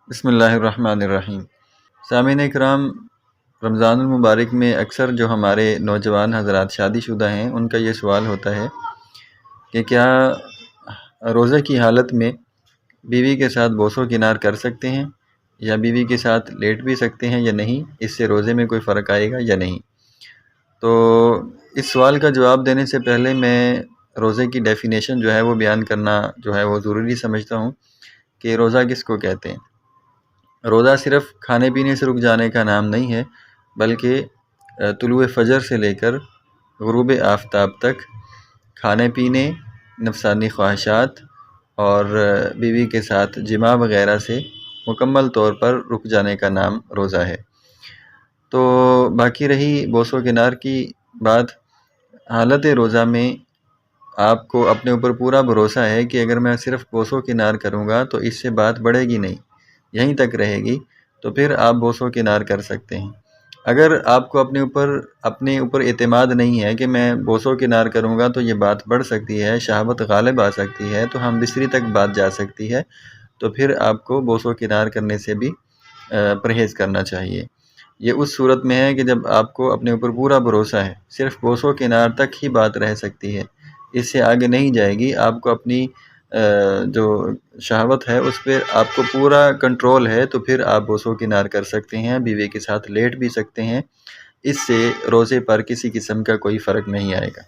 بسم اللہ الرحمن الرحیم۔ سامعین اکرام، رمضان المبارک میں اکثر جو ہمارے نوجوان حضرات شادی شدہ ہیں ان کا یہ سوال ہوتا ہے کہ کیا روزہ کی حالت میں بیوی کے ساتھ بوس و کنار کر سکتے ہیں یا بیوی کے ساتھ لیٹ بھی سکتے ہیں یا نہیں، اس سے روزے میں کوئی فرق آئے گا یا نہیں۔ تو اس سوال کا جواب دینے سے پہلے میں روزے کی ڈیفینیشن جو ہے وہ بیان کرنا جو ہے وہ ضروری سمجھتا ہوں کہ روزہ کس کو کہتے ہیں۔ روزہ صرف کھانے پینے سے رک جانے کا نام نہیں ہے، بلکہ طلوع فجر سے لے کر غروب آفتاب تک کھانے پینے، نفسانی خواہشات اور بیوی کے ساتھ جماع وغیرہ سے مکمل طور پر رک جانے کا نام روزہ ہے۔ تو باقی رہی بوس و کنار کی بات، حالت روزہ میں آپ کو اپنے اوپر پورا بھروسہ ہے کہ اگر میں صرف بوس و کنار کروں گا تو اس سے بات بڑھے گی نہیں، یہیں تک رہے گی، تو پھر آپ بوس و کنار کر سکتے ہیں۔ اگر آپ کو اپنے اوپر اعتماد نہیں ہے کہ میں بوس و کنار کروں گا تو یہ بات بڑھ سکتی ہے، شہوت غالب آ سکتی ہے، تو ہم بستری تک بات جا سکتی ہے، تو پھر آپ کو بوس و کنار کرنے سے بھی پرہیز کرنا چاہیے۔ یہ اس صورت میں ہے کہ جب آپ کو اپنے اوپر پورا بھروسہ ہے، صرف بوس و کنار تک ہی بات رہ سکتی ہے، اس سے آگے نہیں جائے گی، آپ کو اپنی جو شہوت ہے اس پہ آپ کو پورا کنٹرول ہے، تو پھر آپ بوس و کنار کر سکتے ہیں، بیوی کے ساتھ لیٹ بھی سکتے ہیں، اس سے روزے پر کسی قسم کا کوئی فرق نہیں آئے گا۔